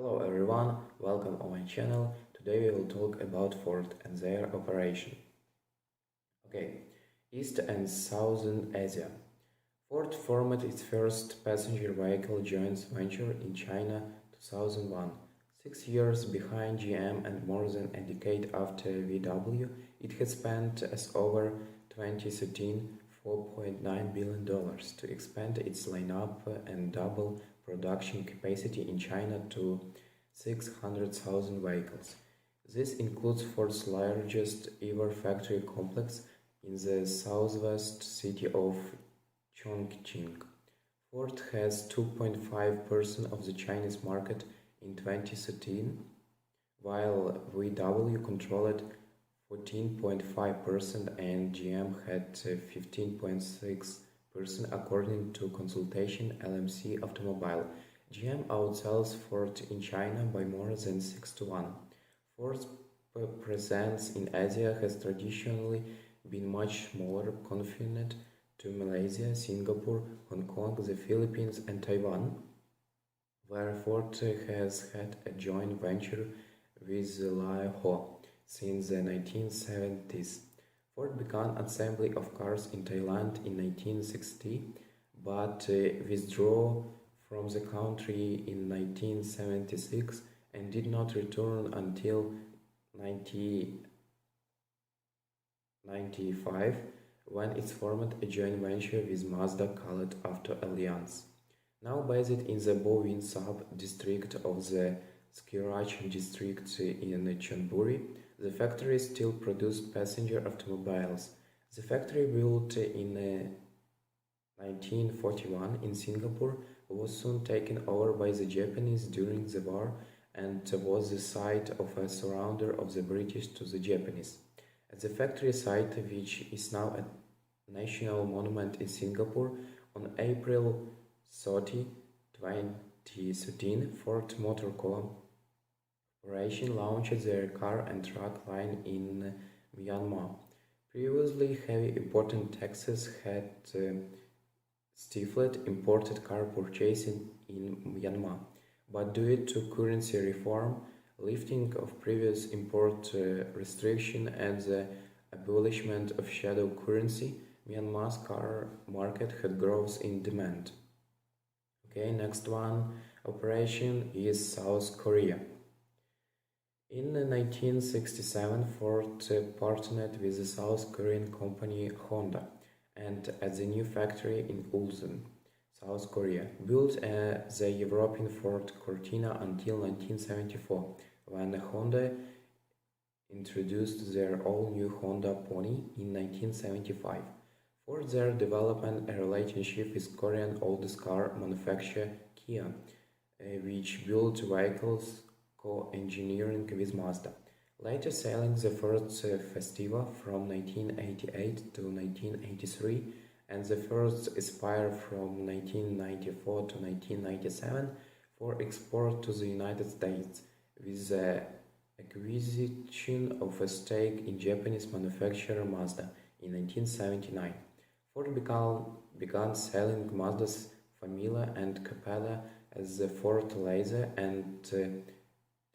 Hello everyone, welcome on my channel. Today we will talk about Ford and their operation. Okay, East and Southern Asia. Ford formed its first passenger vehicle joint venture in China 2001. 6 years behind GM and more than a decade after VW, it has spent as over 2013 $4.9 billion to expand its lineup and double production capacity in China to 600,000 vehicles. This includes Ford's largest ever factory complex in the southwest city of Chongqing. Ford has 2.5% of the Chinese market in 2013, while VW controlled 14.5% and GM had 15.6% according to consultation LMC Automobile. GM outsells Ford in China by more than 6 to 1. Ford's presence in Asia has traditionally been much more confined to Malaysia, Singapore, Hong Kong, the Philippines and Taiwan, where Ford has had a joint venture with Lai Ho since the 1970s. Ford began assembly of cars in Thailand in 1960, but withdrew from the country in 1976 and did not return until 1995 when it formed a joint venture with Mazda called Auto Alliance. Now based in the Bowin sub-district of the Skirach district in Chonburi, the factory still produced passenger automobiles. The factory, built in 1941 in Singapore, was soon taken over by the Japanese during the war and was the site of a surrender of the British to the Japanese. At the factory site, which is now a national monument in Singapore, on April 30, 2013, Ford Motor Corporation launched their car and truck line in Myanmar. Previously, heavy import taxes had stifled imported car purchasing in Myanmar, but due to currency reform, lifting of previous import restriction and the abolishment of shadow currency, Myanmar's car market had growth in demand. Okay, next one operation is South Korea. In 1967, Ford partnered with the South Korean company Honda and at the new factory in Ulsan, South Korea, built the European Ford Cortina until 1974, when Honda introduced their all-new Honda Pony in 1975. For their development a relationship with Korean oldest car manufacturer Kia, which built vehicles co-engineering with Mazda, later selling the first Festiva from 1988 to 1983 and the first Aspire from 1994 to 1997 for export to the United States, with the acquisition of a stake in Japanese manufacturer Mazda in 1979. Ford began selling Mazda's Famila and Capella as the Ford Laser and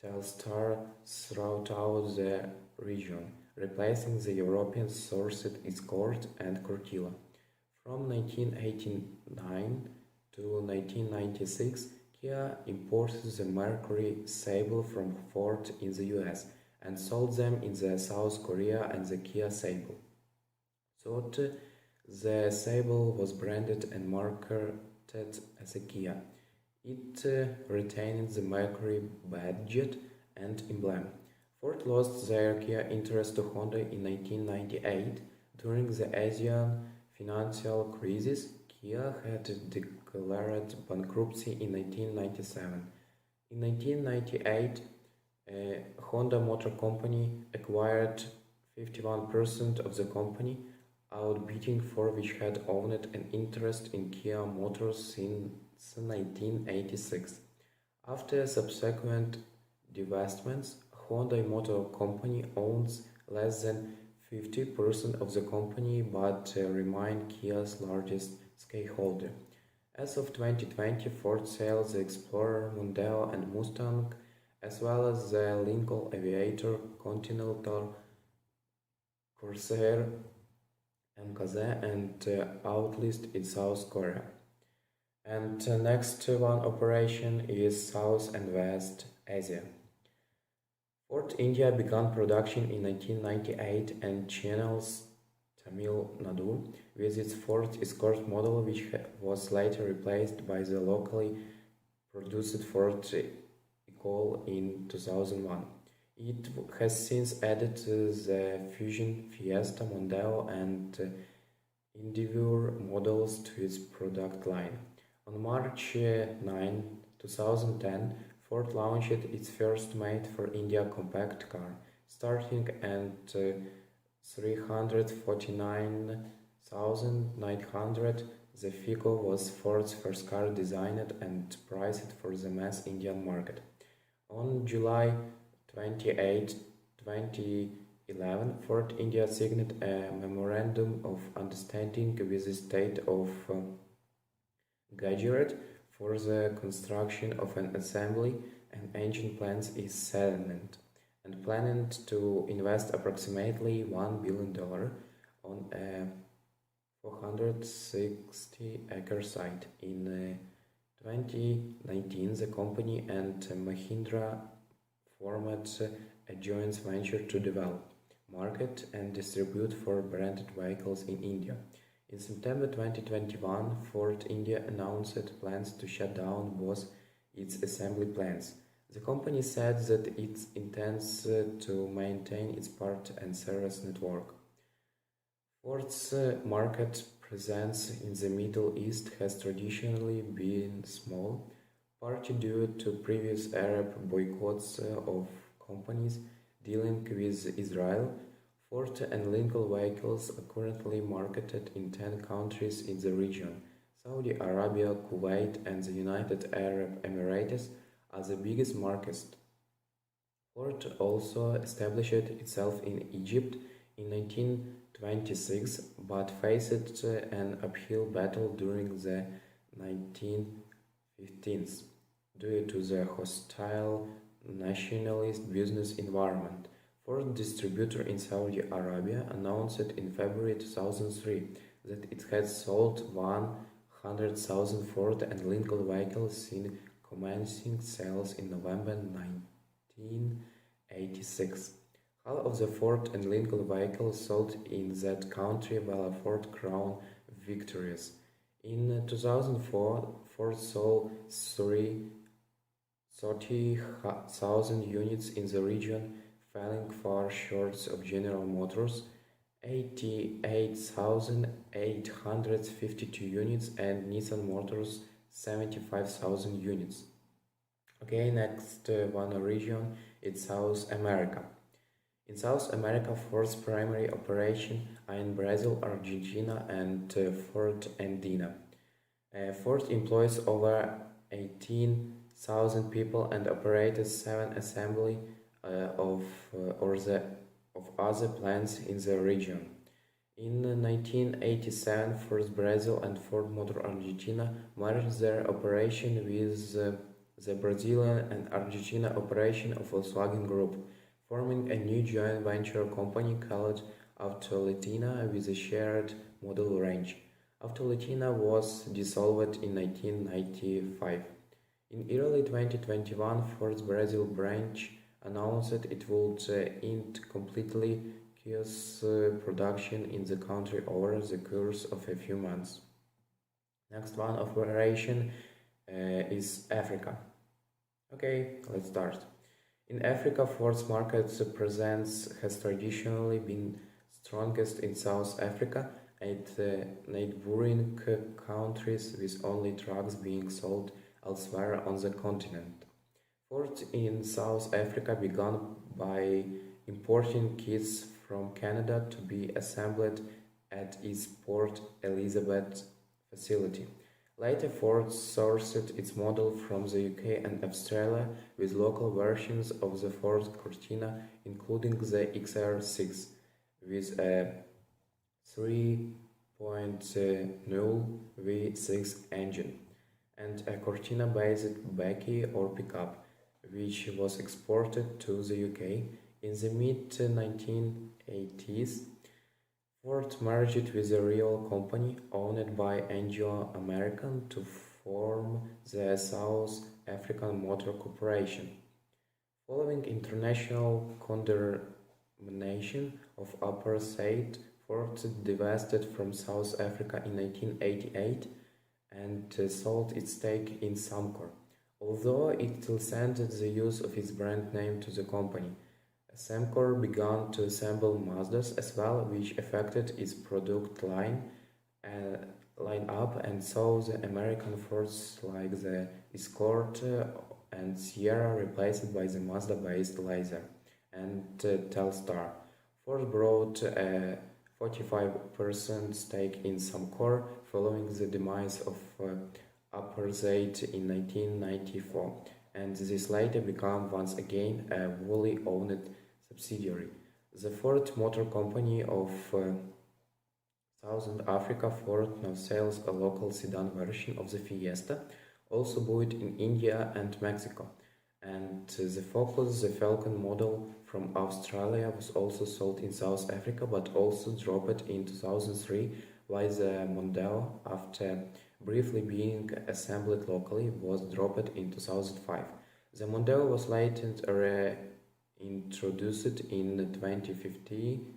Telstar throughout the region, replacing the European sourced Escort and Cortilla. From 1989 to 1996, Kia imported the Mercury Sable from Ford in the US and sold them in the South Korea and the Kia Sable. Third, the Sable was branded and marketed as a Kia. It retained the Mercury badge and emblem. Ford lost their Kia interest to Honda in 1998. During the Asian financial crisis, Kia had declared bankruptcy in 1997. In 1998, Honda Motor Company acquired 51% of the company, outbidding Ford, which had owned an interest in Kia Motors since 1986. After subsequent divestments, Honda Motor Company owns less than 50% of the company but remains Kia's largest shareholder. As of 2020, Ford sells the Explorer, Mondeo, and Mustang, as well as the Lincoln Aviator, Continental, Corsair, MKZ, and Outlist in South Korea. And next one operation is South and West Asia. Ford India began production in 1998 and channels Tamil Nadu with its Ford Escort model, which was later replaced by the locally produced Ford Eagle in 2001. It has since added the Fusion, Fiesta, Mondeo, and Endeavour models to its product line. On March 9, 2010, Ford launched its first made-for-India compact car, starting at $349,900. The Figo was Ford's first car designed and priced for the mass Indian market. On July 28, 2011, Ford India signed a Memorandum of Understanding with the state of Gujarat for the construction of an assembly and engine plants in settlement, and planned to invest approximately $1 billion on a 460-acre site. In 2019, the company and Mahindra formed a joint venture to develop, market, and distribute Ford branded vehicles in India. In September 2021, Ford India announced plans to shut down both its assembly plants. The company said that it intends to maintain its part and service network. Ford's market presence in the Middle East has traditionally been small, partly due to previous Arab boycotts of companies dealing with Israel. Ford and Lincoln vehicles are currently marketed in 10 countries in the region. Saudi Arabia, Kuwait, and the United Arab Emirates are the biggest markets. Ford also established itself in Egypt in 1926, but faced an uphill battle during the 1915s due to the hostile nationalist business environment. Ford distributor in Saudi Arabia announced in February 2003 that it had sold 100,000 Ford and Lincoln vehicles since commencing sales in November 1986. Half of the Ford and Lincoln vehicles sold in that country were Ford Crown Victorias. In 2004, Ford sold 30,000 units in the region, falling far short of General Motors' 88,852 units and Nissan Motors' 75,000 units. Okay, next one region is South America. In South America, Ford's primary operations are in Brazil, Argentina, and Ford Andina. Ford employs over 18,000 people and operates 7 assembly of other plants in the region. In 1987, Ford Brazil and Ford Motor Argentina merged their operation with the Brazilian and Argentina operation of Volkswagen Group, forming a new joint venture company called Auto Latina with a shared model range. Auto Latina was dissolved in 1995. In early 2021, Ford's Brazil branch announced it would end completely kiosk production in the country over the course of a few months. Next one operation is Africa. Okay, let's start. In Africa, Ford's market presence has traditionally been strongest in South Africa and neighboring countries, with only trucks being sold elsewhere on the continent. Ford in South Africa began by importing kits from Canada to be assembled at its Port Elizabeth facility. Later, Ford sourced its model from the UK and Australia with local versions of the Ford Cortina, including the XR6 with a 3.0 V6 engine. and a Cortina-based Becky or pickup, which was exported to the UK. In the mid-1980s, Ford merged with a real company owned by Anglo American to form the South African Motor Corporation. Following international condemnation of apartheid, Ford divested from South Africa in 1988 and sold its stake in Samcor, although it license the use of its brand name to the company. Samcor began to assemble Mazdas as well, which affected its product uh, line up and saw the American Fords like the Escort and Sierra replaced by the Mazda-based Laser and Telstar. Ford brought a 45% stake in Samcor following the demise of apartheid in 1994, and this later became once again a wholly owned subsidiary. The Ford Motor Company of Southern Africa. Ford now sells a local sedan version of the Fiesta, also built in India and Mexico. And the Focus, the Falcon model from Australia, was also sold in South Africa but also dropped in 2003, while the Mondeo, after briefly being assembled locally, was dropped in 2005. The Mondeo was later reintroduced in 2015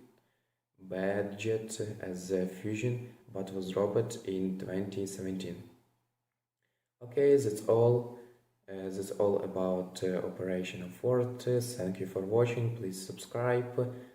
badged as a Fusion but was dropped in 2017. Okay, that's all. That's all about Operation Ford. Thank you for watching. Please subscribe.